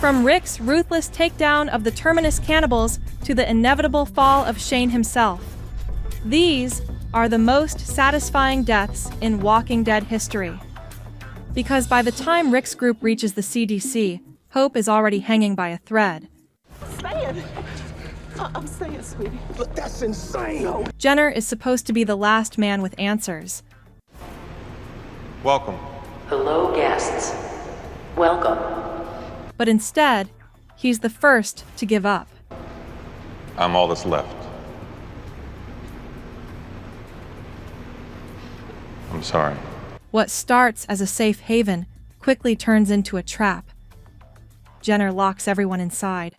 From Rick's ruthless takedown of the Terminus cannibals to the inevitable fall of Shane himself. These are the most satisfying deaths in Walking Dead history. Because by the time Rick's group reaches the CDC, Hope is already hanging by a thread. I'm saying, sweetie. But that's insane. Jenner is supposed to be the last man with answers. Welcome. Hello, guests. Welcome. But instead, he's the first to give up. I'm all that's left. I'm sorry. What starts as a safe haven quickly turns into a trap. Jenner locks everyone inside,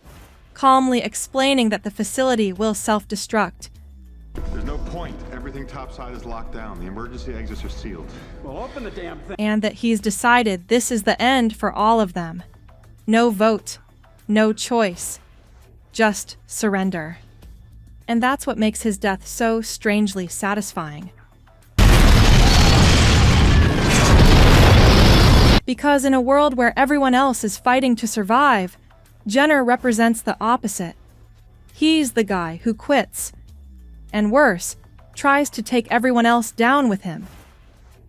calmly explaining that the facility will self-destruct. There's no point. Everything topside is locked down. The emergency exits are sealed. Well, open the damn thing. And that he's decided this is the end for all of them. No vote, no choice, just surrender. And that's what makes his death so strangely satisfying. Because in a world where everyone else is fighting to survive, Jenner represents the opposite. He's the guy who quits, and worse, tries to take everyone else down with him.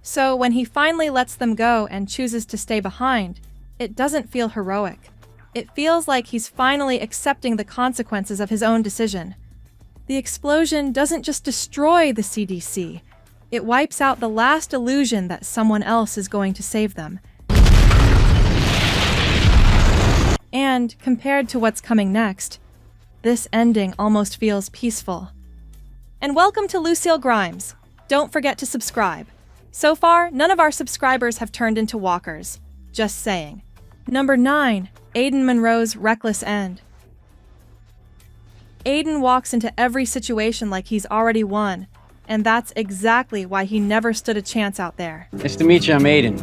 So when he finally lets them go and chooses to stay behind, it doesn't feel heroic. It feels like he's finally accepting the consequences of his own decision. The explosion doesn't just destroy the CDC, it wipes out the last illusion that someone else is going to save them. And compared to what's coming next, this ending almost feels peaceful. And welcome to Lucille Grimes. Don't forget to subscribe. So far, none of our subscribers have turned into walkers. Just saying. Number 9. Aiden Monroe's reckless end. Aiden walks into every situation like he's already won, and that's exactly why he never stood a chance out there. Nice to meet you, I'm Aiden.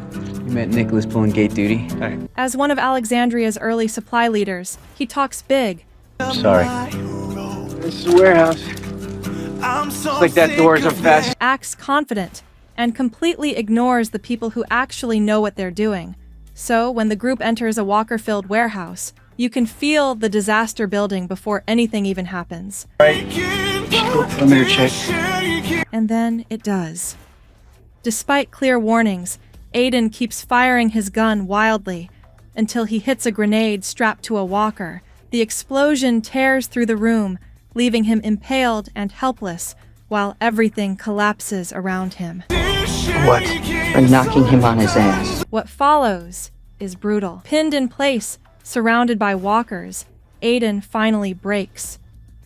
You met Nicholas pulling gate duty. Hi. As one of Alexandria's early supply leaders, he talks big. I'm sorry. This is a warehouse. Looks like that door is unfastened. Acts confident, and completely ignores the people who actually know what they're doing. So, when the group enters a walker-filled warehouse, you can feel the disaster building before anything even happens. Right. Perimeter check. And then it does. Despite clear warnings, Aiden keeps firing his gun wildly until he hits a grenade strapped to a walker. The explosion tears through the room, leaving him impaled and helpless while everything collapses around him. What? For knocking him on his ass. What follows is brutal. Pinned in place, surrounded by walkers, Aiden finally breaks.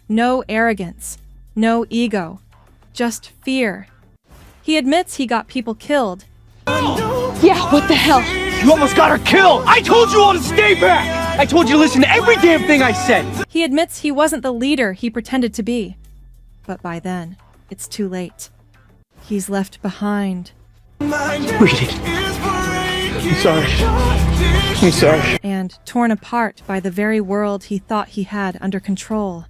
No arrogance, no ego, just fear. He admits he got people killed. Yeah, what the hell? You almost got her killed! I told you all to stay back! I told you to listen to every damn thing I said! He admits he wasn't the leader he pretended to be. But by then, it's too late. He's left behind. Read it. I'm sorry. I'm sorry. And torn apart by the very world he thought he had under control.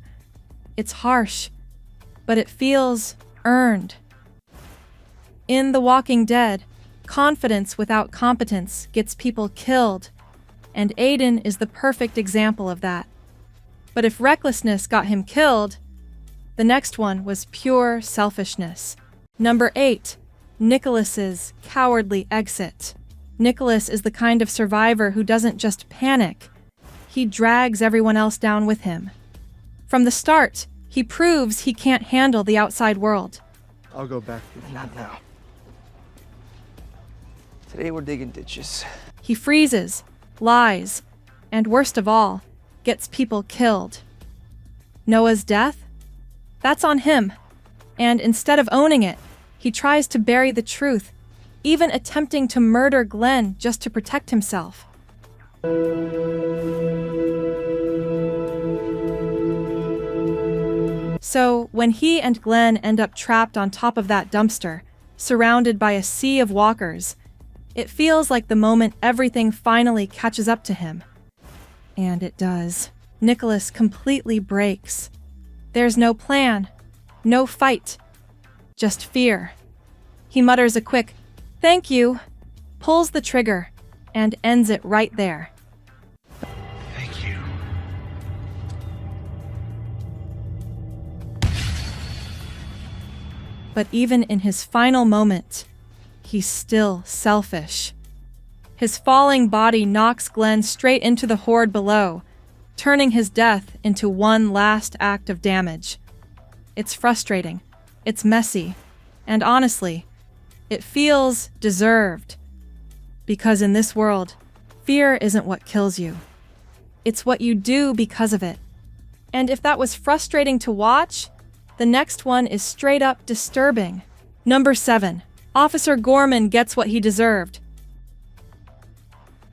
It's harsh, but it feels earned. In The Walking Dead, confidence without competence gets people killed, and Aiden is the perfect example of that. But if recklessness got him killed, the next one was pure selfishness. Number 8. Nicholas's cowardly exit. Nicholas is the kind of survivor who doesn't just panic, he drags everyone else down with him. From the start, he proves he can't handle the outside world. I'll go back. Not now. Today we're digging ditches. He freezes, lies, and worst of all, gets people killed. Noah's death? That's on him. And instead of owning it, he tries to bury the truth, even attempting to murder Glenn just to protect himself. So, when he and Glenn end up trapped on top of that dumpster, surrounded by a sea of walkers, it feels like the moment everything finally catches up to him. And it does. Nicholas completely breaks. There's no plan, no fight, just fear. He mutters a quick, "Thank you," pulls the trigger, and ends it right there. Thank But even in his final moment, he's still selfish. His falling body knocks Glenn straight into the horde below, turning his death into one last act of damage. It's frustrating, it's messy, and honestly, it feels deserved. Because in this world, fear isn't what kills you. It's what you do because of it. And if that was frustrating to watch, the next one is straight up disturbing. Number 7. Officer Gorman gets what he deserved.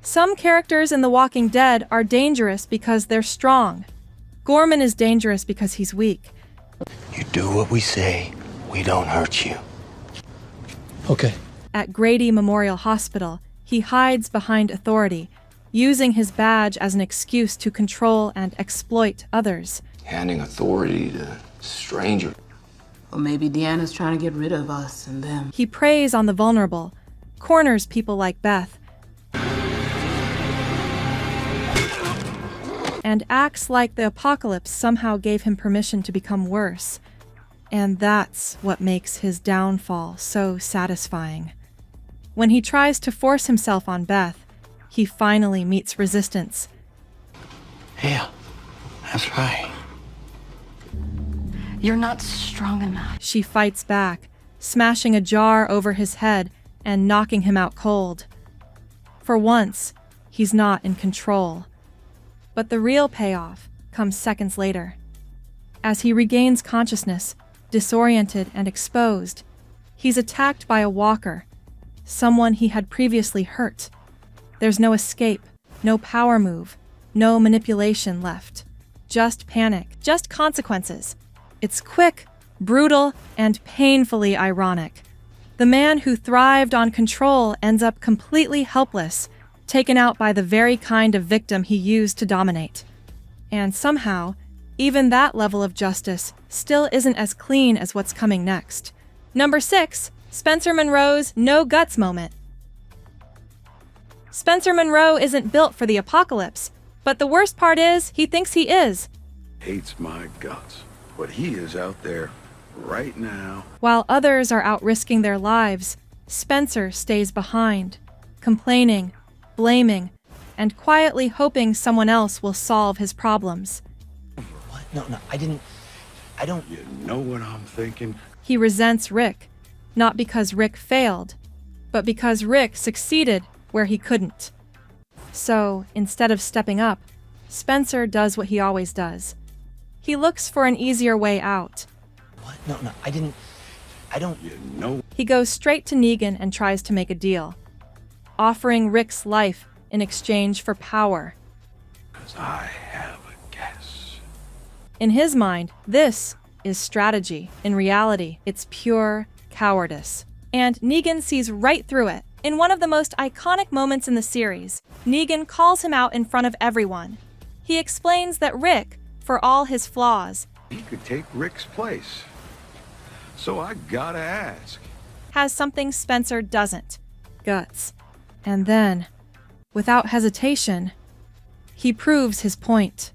Some characters in The Walking Dead are dangerous because they're strong. Gorman is dangerous because he's weak. You do what we say, we don't hurt you. Okay. At Grady Memorial Hospital, he hides behind authority, using his badge as an excuse to control and exploit others. Handing authority to strangers. Or maybe Deanna's trying to get rid of us and them. He preys on the vulnerable, corners people like Beth, and acts like the apocalypse somehow gave him permission to become worse. And that's what makes his downfall so satisfying. When he tries to force himself on Beth, he finally meets resistance. Yeah, that's right. You're not strong enough. She fights back, smashing a jar over his head and knocking him out cold. For once, he's not in control. But the real payoff comes seconds later. As he regains consciousness, disoriented and exposed, he's attacked by a walker, someone he had previously hurt. There's no escape, no power move, no manipulation left. Just panic, just consequences. It's quick, brutal, and painfully ironic. The man who thrived on control ends up completely helpless, taken out by the very kind of victim he used to dominate. And somehow, even that level of justice still isn't as clean as what's coming next. Number 6, Spencer Monroe's no guts moment. Spencer Monroe isn't built for the apocalypse, but the worst part is he thinks he is. Hates my guts, but he is out there right now. While others are out risking their lives, Spencer stays behind, complaining, blaming, and quietly hoping someone else will solve his problems. What? No, I don't. You know what I'm thinking? He resents Rick, not because Rick failed, but because Rick succeeded where he couldn't. So, instead of stepping up, Spencer does what he always does. He looks for an easier way out. What? No, I don't. You know. He goes straight to Negan and tries to make a deal, offering Rick's life in exchange for power. 'Cause I have a guess. In his mind, this is strategy. In reality, it's pure cowardice. And Negan sees right through it. In one of the most iconic moments in the series, Negan calls him out in front of everyone. He explains that Rick, for all his flaws, He could take Rick's place. So I gotta ask. has something Spencer doesn't: guts. And then, without hesitation, he proves his point.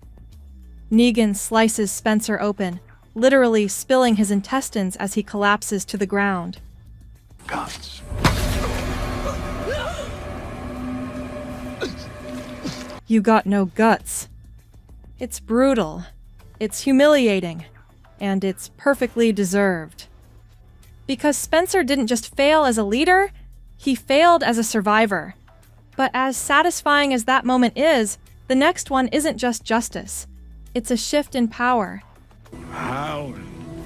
Negan slices Spencer open, literally spilling his intestines as he collapses to the ground. Guts. You got no guts. It's brutal, it's humiliating, and it's perfectly deserved. Because Spencer didn't just fail as a leader, he failed as a survivor. But as satisfying as that moment is, the next one isn't just justice. It's a shift in power. How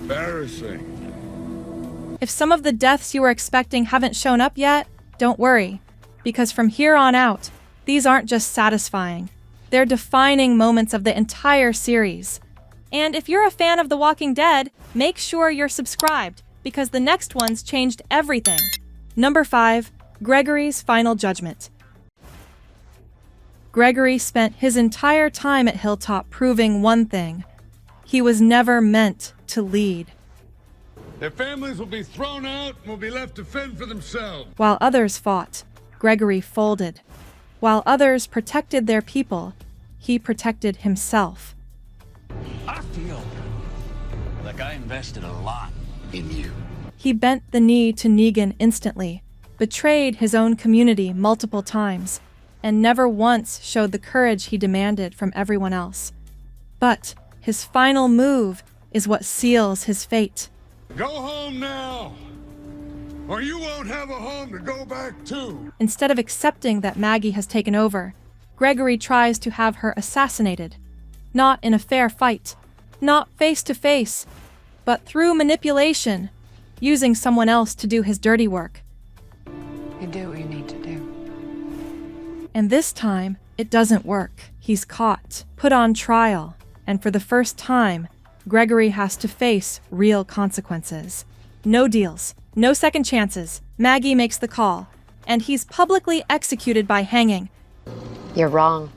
embarrassing. If some of the deaths you were expecting haven't shown up yet, don't worry, because from here on out, these aren't just satisfying. They're defining moments of the entire series. And if you're a fan of The Walking Dead, make sure you're subscribed, because the next one's changed everything. Number 5, Gregory's Final Judgment. Gregory spent his entire time at Hilltop proving one thing: he was never meant to lead. Their families will be thrown out and will be left to fend for themselves. While others fought, Gregory folded. While others protected their people, he protected himself. I feel like I invested a lot in you. He bent the knee to Negan instantly, betrayed his own community multiple times, and never once showed the courage he demanded from everyone else. But his final move is what seals his fate. Go home now, or you won't have a home to go back to. Instead of accepting that Maggie has taken over, Gregory tries to have her assassinated. Not in a fair fight, not face to face, but through manipulation, using someone else to do his dirty work. You do what you need to do. And this time, it doesn't work. He's caught, put on trial, and for the first time, Gregory has to face real consequences. No deals, no second chances. Maggie makes the call, and he's publicly executed by hanging. You're wrong.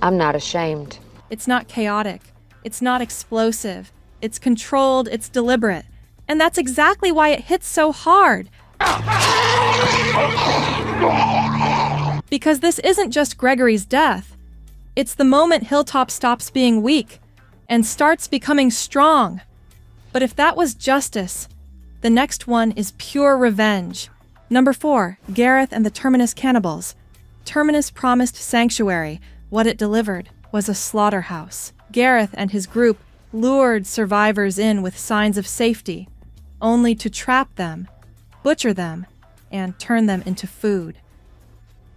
I'm not ashamed. It's not chaotic. It's not explosive. It's controlled. It's deliberate. And that's exactly why it hits so hard. Because this isn't just Gregory's death. It's the moment Hilltop stops being weak and starts becoming strong. But if that was justice, the next one is pure revenge. Number 4, Gareth and the Terminus Cannibals. Terminus promised sanctuary. What it delivered was a slaughterhouse. Gareth and his group lured survivors in with signs of safety, only to trap them, butcher them, and turn them into food.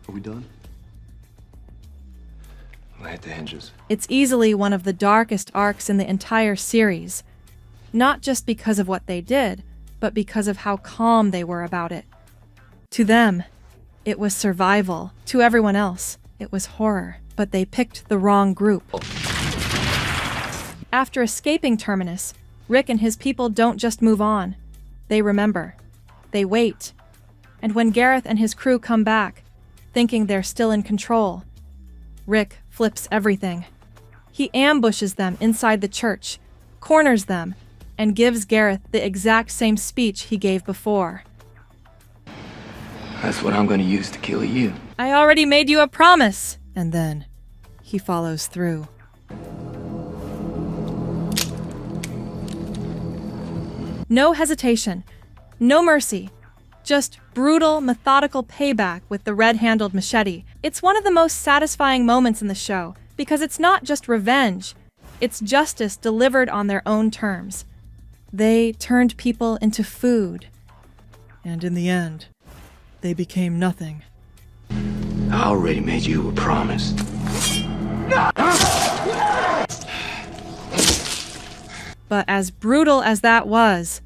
Are we done? Light the hinges. It's easily one of the darkest arcs in the entire series, not just because of what they did, but because of how calm they were about it. To them, it was survival. To everyone else, it was horror. But they picked the wrong group. After escaping Terminus, Rick and his people don't just move on. They remember. They wait. And when Gareth and his crew come back, thinking they're still in control, Rick flips everything. He ambushes them inside the church, corners them, and gives Gareth the exact same speech he gave before. That's what I'm gonna use to kill you. I already made you a promise. And then he follows through. No hesitation, no mercy, just brutal, methodical payback with the red-handled machete. It's one of the most satisfying moments in the show because it's not just revenge, it's justice delivered on their own terms. They turned people into food. And in the end, they became nothing. I already made you a promise. But as brutal as that was,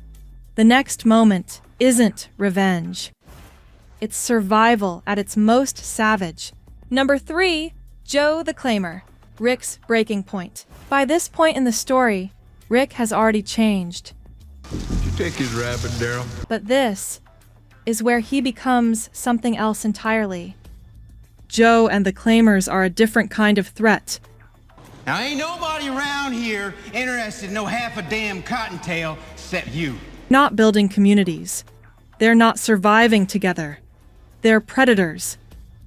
the next moment isn't revenge. It's survival at its most savage. Number 3, Joe the Claimer, Rick's breaking point. By this point in the story, Rick has already changed. Did you take his rabbit, Daryl? But this is where he becomes something else entirely. Joe and the Claimers are a different kind of threat. Now ain't nobody around here interested in no half a damn cottontail except you. Not building communities. They're not surviving together. They're predators,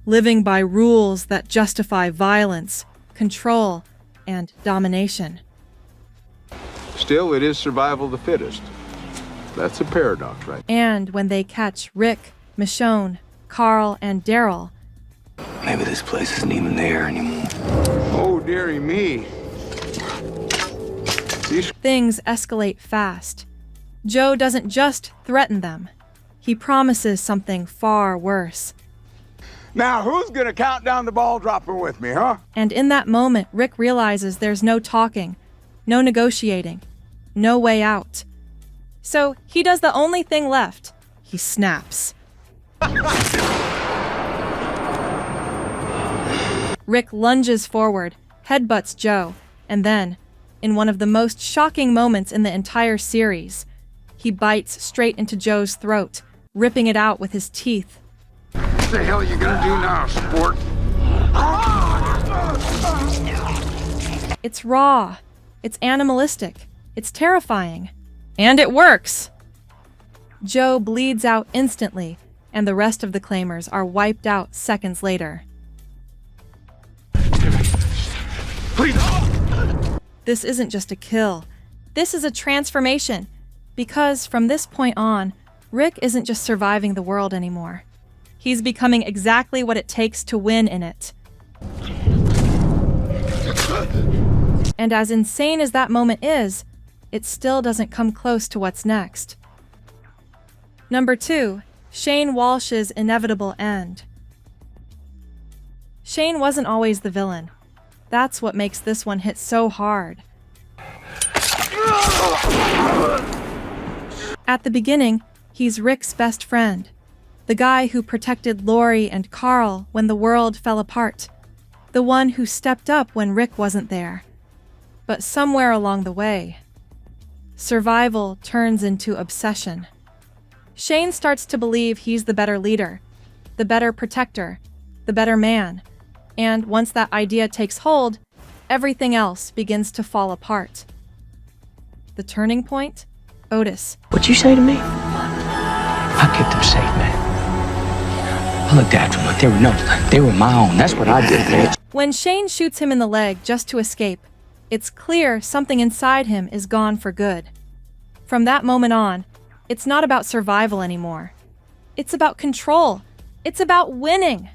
living by rules that justify violence, control, and domination. Still, it is survival of the fittest. That's a paradox, right? And when they catch Rick, Michonne, Carl, and Daryl, Maybe this place isn't even there anymore. Oh, dearie me. things escalate fast. Joe doesn't just threaten them. He promises something far worse. Now, who's gonna count down the ball dropper with me, huh? And in that moment, Rick realizes there's no talking, no negotiating, no way out. So he does the only thing left. He snaps. Rick lunges forward, headbutts Joe, and then, in one of the most shocking moments in the entire series, he bites straight into Joe's throat, ripping it out with his teeth. What the hell are you gonna do now, sport? It's raw. It's animalistic. It's terrifying. And it works! Joe bleeds out instantly, and the rest of the Claimers are wiped out seconds later. Please! This isn't just a kill. This is a transformation. Because from this point on, Rick isn't just surviving the world anymore. He's becoming exactly what it takes to win in it. And as insane as that moment is, it still doesn't come close to what's next. Number 2, Shane Walsh's inevitable end. Shane wasn't always the villain. That's what makes this one hit so hard. At the beginning, he's Rick's best friend, the guy who protected Lori and Carl when the world fell apart, the one who stepped up when Rick wasn't there. But somewhere along the way, survival turns into obsession. Shane starts to believe he's the better leader, the better protector, the better man, and once that idea takes hold, everything else begins to fall apart. The turning point? Otis. What'd you say to me? I kept them safe, man. I looked after them like they were my own. That's what I did, man. When Shane shoots him in the leg just to escape, it's clear something inside him is gone for good. From that moment on, it's not about survival anymore. It's about control. It's about winning.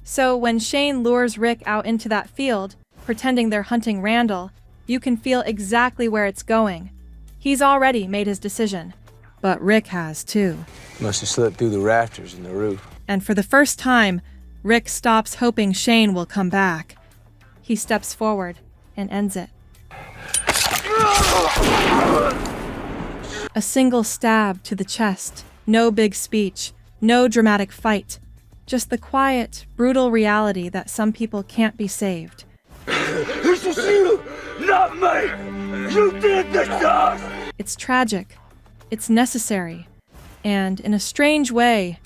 So when Shane lures Rick out into that field, pretending they're hunting Randall, you can feel exactly where it's going. He's already made his decision. But Rick has too. Must have slipped through the rafters in the roof. And for the first time, Rick stops hoping Shane will come back. He steps forward and ends it. A single stab to the chest, no big speech, no dramatic fight, just the quiet, brutal reality that some people can't be saved. This is you, not me! You did this to us! It's tragic, it's necessary, and in a strange way,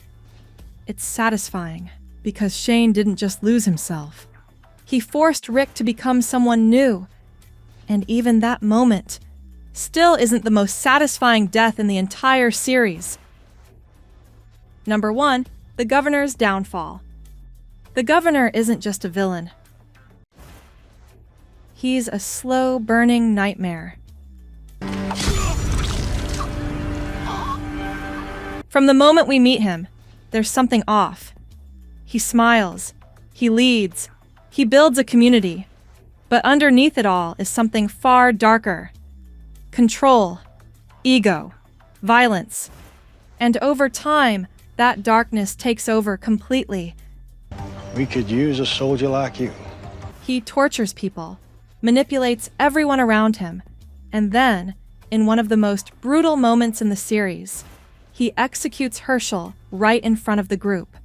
it's satisfying, because Shane didn't just lose himself. He forced Rick to become someone new, and even that moment still isn't the most satisfying death in the entire series. Number 1, the Governor's downfall. The Governor isn't just a villain. He's a slow-burning nightmare. From the moment we meet him, there's something off. He smiles, he leads, he builds a community, but underneath it all is something far darker. Control, ego, violence. And over time, that darkness takes over completely. We could use a soldier like you. He tortures people, manipulates everyone around him, and then, in one of the most brutal moments in the series, he executes Herschel right in front of the group.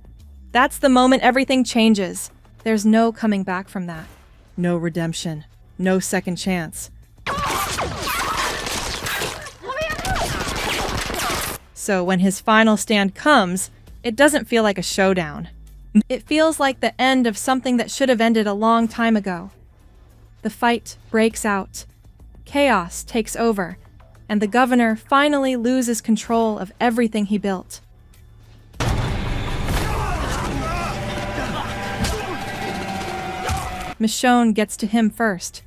That's the moment everything changes. There's no coming back from that. No redemption. No second chance. So when his final stand comes, it doesn't feel like a showdown. It feels like the end of something that should have ended a long time ago. The fight breaks out. Chaos takes over, and the Governor finally loses control of everything he built. Michonne gets to him first,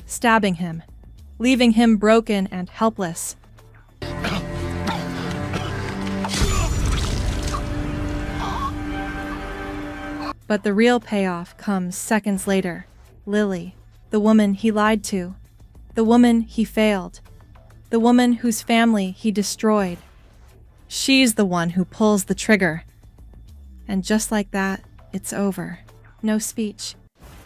stabbing him, leaving him broken and helpless. But the real payoff comes seconds later. Lily, the woman he lied to, the woman he failed, the woman whose family he destroyed. She's the one who pulls the trigger. And just like that, it's over. No speech.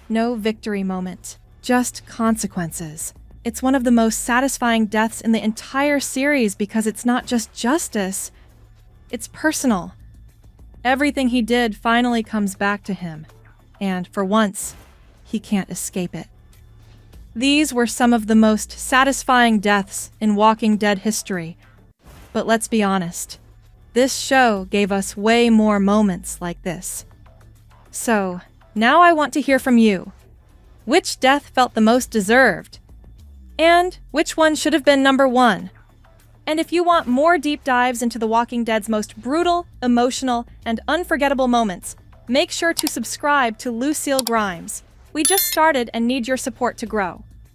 No victory moment. Just consequences. It's one of the most satisfying deaths in the entire series because it's not just justice. It's personal. Everything he did finally comes back to him. And for once, he can't escape it. These were some of the most satisfying deaths in Walking Dead history. But let's be honest, this show gave us way more moments like this. So, now I want to hear from you. Which death felt the most deserved? And which one should have been number 1? And if you want more deep dives into The Walking Dead's most brutal, emotional, and unforgettable moments, make sure to subscribe to Lucille Grimes. We just started and need your support to grow.